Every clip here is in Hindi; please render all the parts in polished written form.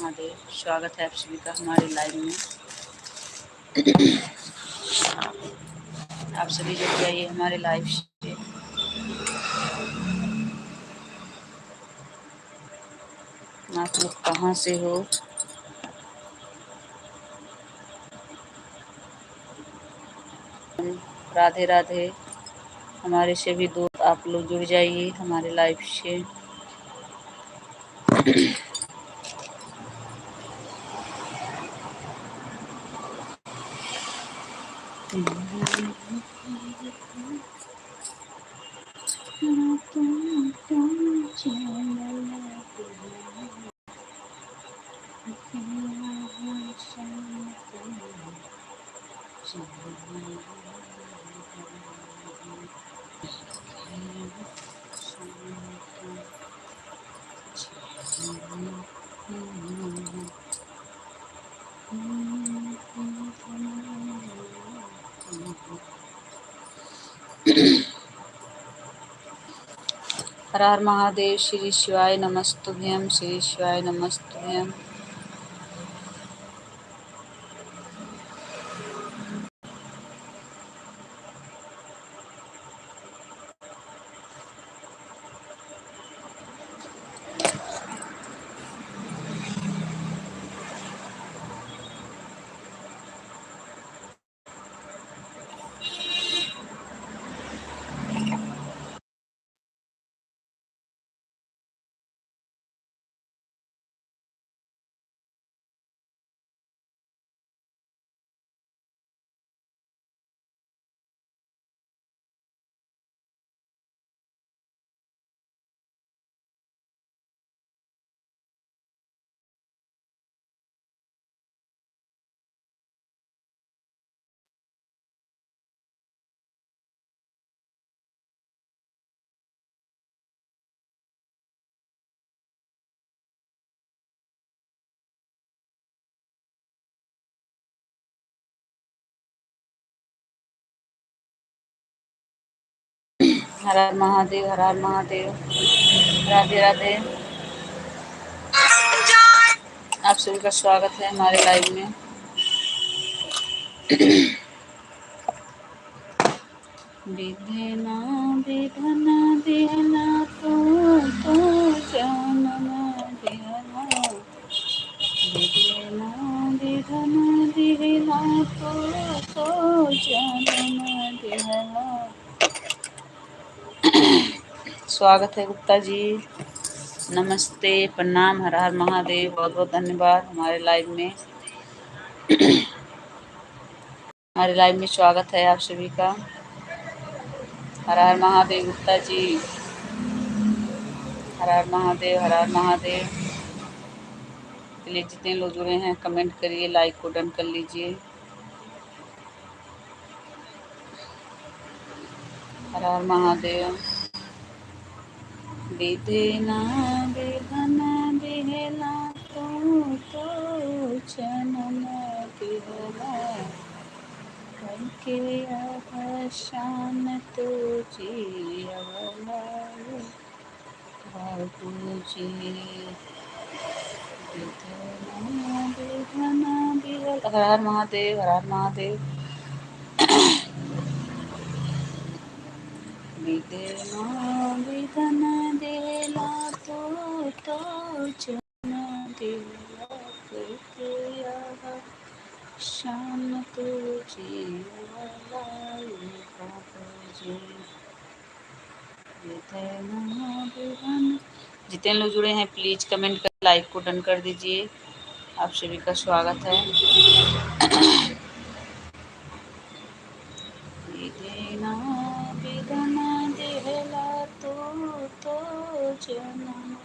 महादेव। स्वागत है आप सभी का हमारे लाइव में। आप सभी जुड़ जाइए हमारे लाइव से। आप लोग कहाँ से हो? राधे राधे। हमारे से भी दोस्त आप लोग जुड़ जाइए हमारे लाइव से। हर हर महादेव। श्री शिवाय नमस्तुभ्यम। श्री शिवाय नमस्तुभ्यम। हर हर महादेव। हर हर महादेव। राधे राधे। आप सभी का स्वागत है हमारे लाइव में। विधना विधना दिहना तो जन्म दिहना। विधना विधना दिहना तो जन्म दिहना। स्वागत है गुप्ता जी। नमस्ते, प्रणाम, हर हर महादेव। बहुत बहुत धन्यवाद हमारे लाइव में। हमारे लाइव में स्वागत है आप सभी का। हर हर महादेव गुप्ता जी। हर हर महादेव। हर हर महादेव। प्लीज जितने लोग जुड़े हैं कमेंट करिए, लाइक को डन कर लीजिए। हर हर महादेव। विधना विधना दिहला तो जन्म दिहला। करके शान तुझी अवलाए बाबूजी। विधना विधना दिहला। हर हर महादेव। हर हर महादेव। विधना विधना दिहला तो जन्म दिहला। करके शान तुझी अवलाए बाबूजी। जितने लोग जुड़े हैं प्लीज कमेंट कर, लाइक को डन कर दीजिए। आप सभी का स्वागत है। विधना विधना दिहला तो जन्म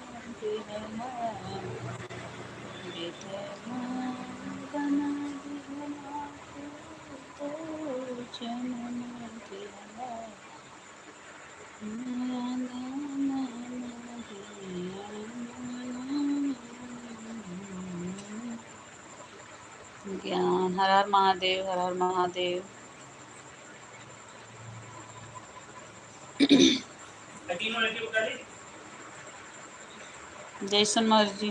दिहला। विधना विधना दिहला तो जन्म दिहला। ज्ञान। हर हर महादेव। हर हर महादेव। जैसन मर्जी।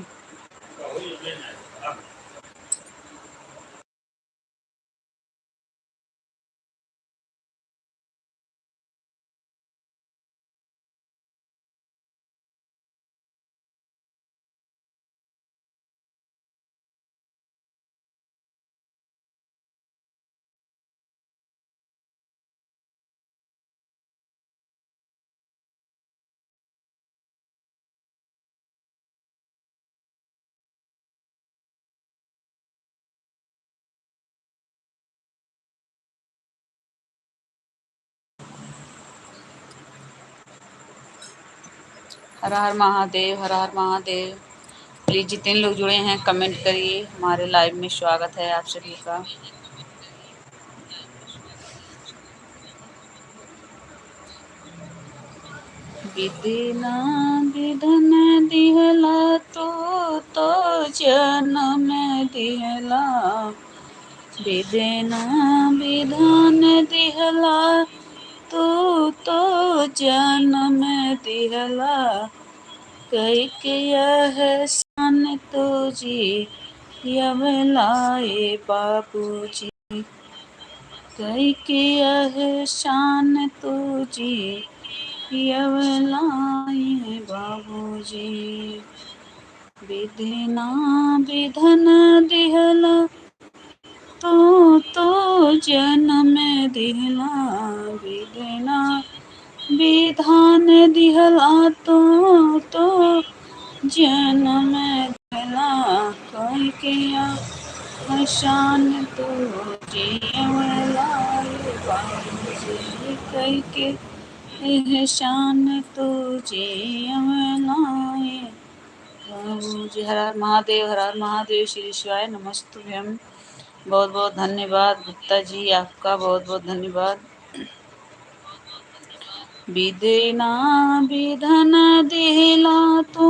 हर हर महादेव, हर हर महादेव। प्लीज जितने लोग जुड़े हैं कमेंट करिए। हमारे लाइव में स्वागत है आप सभी का। विधि ना विधन दिहला तो जन्म दिहला। विधि ना विधान दिहला तो जन्म दिहला। कई के यह सन तुझी यवलाए बाबूजी। कई के यह शान तुझी यवलाए बाबूजी। विधि ना विधन दिहला तो जन्म दिहला। विधि ना विधान दिहला तो जन्म दिहला। कई किया शान तो जियवलाए बाबूजी। कई के शान तो जियवलाए बाबूजी। हर हर महादेव, हर हर महादेव। श्री शिवाय नमस्तुभ्यम। बहुत बहुत धन्यवाद गुप्ता जी, आपका बहुत बहुत धन्यवाद। विधि ना विधन दिहला तो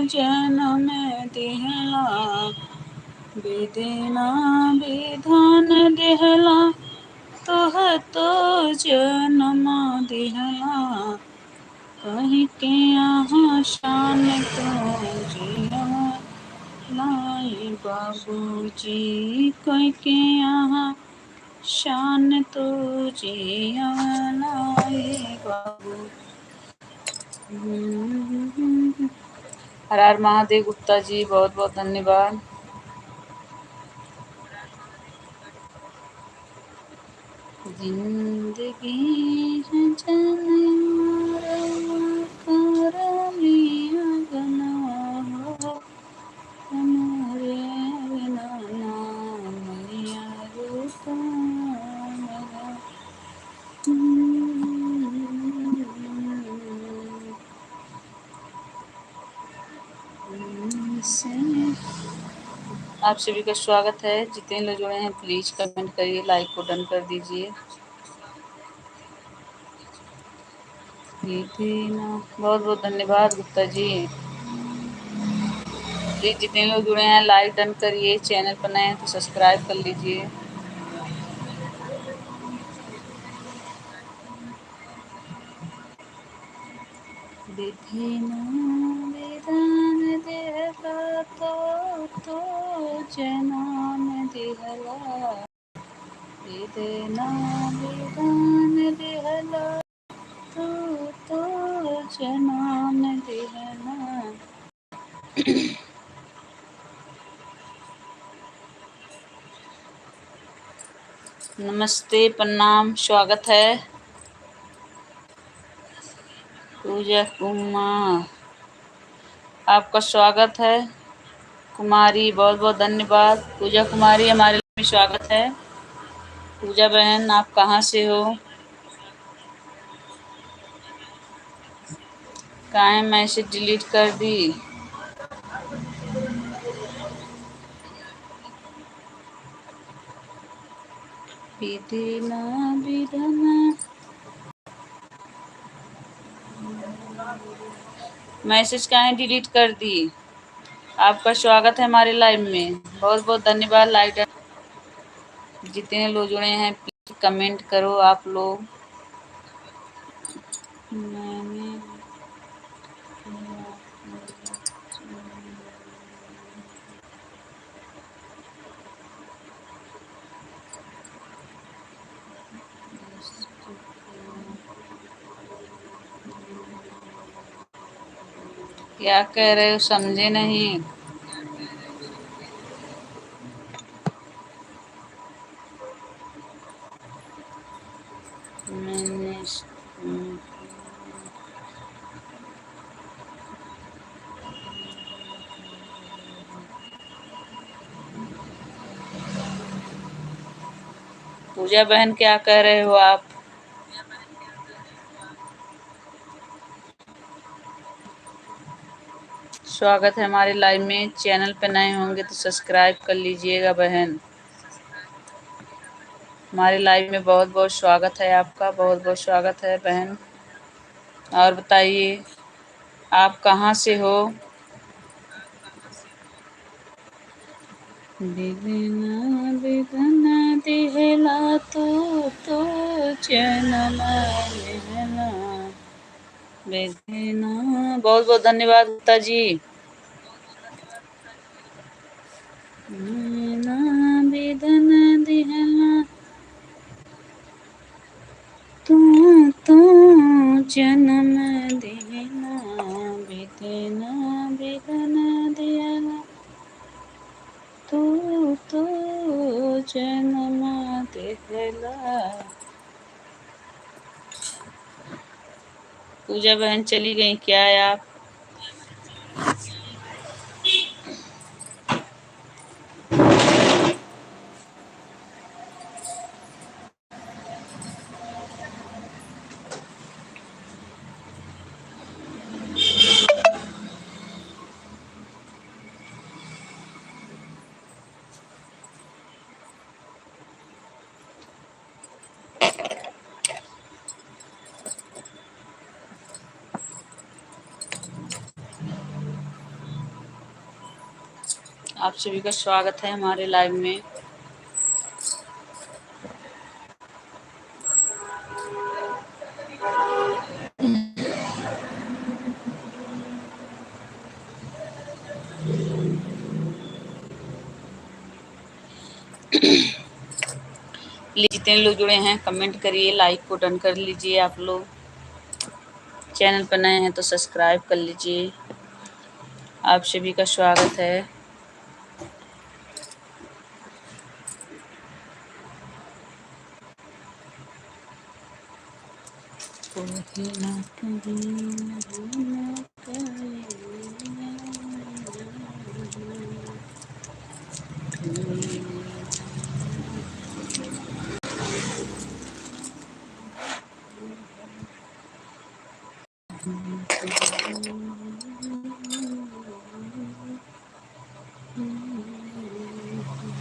जन्म दिहला। विधि ना विधान दिहला तो जन्म दिहला। कहीं के यहाँ शान तो जियवलाए बाबूजी। कहीं के यहाँ शान तो जियवलाए बाबू। हर हर महादेव गुप्ता जी, बहुत बहुत धन्यवाद। जिंदगी है जनया करमिया गनवा हो। हमारे बिना ना मैया रूपा मेरा। आप सभी का स्वागत है। जितने लोग जुड़े हैं प्लीज कमेंट करिए, लाइक को डन कर दीजिए। बहुत बहुत धन्यवाद गुप्ता जी। प्लीज जितने लोग जुड़े हैं लाइक डन करिए। चैनल पर नए हैं तो सब्सक्राइब कर लीजिए। विधि ना विधान दिहला तो जन्म दिहला। विधि ना विधान दिहला तो जन्म दिहला। नमस्ते, प्रणाम, स्वागत है। पूजा कुमार, आपका स्वागत है। कुमारी, बहुत बहुत धन्यवाद। पूजा कुमारी, हमारे में स्वागत है। पूजा बहन, आप कहाँ से हो? काहे मैसेज डिलीट कर दी? विधि ना विधन, मैसेज काहे डिलीट कर दी? आपका स्वागत है हमारे लाइव में। बहुत बहुत धन्यवाद। लाइक, जितने लोग जुड़े हैं प्लीज कमेंट करो आप लोग। मैंने क्या कह रहे हो, समझे नहीं। मैंने पूजा बहन क्या कह रहे हो आप? स्वागत है हमारे लाइव में। चैनल पे नए होंगे तो सब्सक्राइब कर लीजिएगा बहन। हमारे लाइव में बहुत बहुत स्वागत है आपका, बहुत बहुत स्वागत है बहन। और बताइए आप कहाँ से हो? बिना बिधना दिहला तो जन्मा दिहला बिधना। बहुत बहुत धन्यवाद गुप्ता जी। बिना बिधना दिहला तू जन्म दिहला बिधना बिधना दिहला तू जन्म दिहला। पूजा बहन चली गई क्या है आप? आप सभी का स्वागत है हमारे लाइव में। जितने लोग जुड़े हैं कमेंट करिए, लाइक को डन कर लीजिए। आप लोग चैनल पर नए हैं तो सब्सक्राइब कर लीजिए। आप सभी का स्वागत है।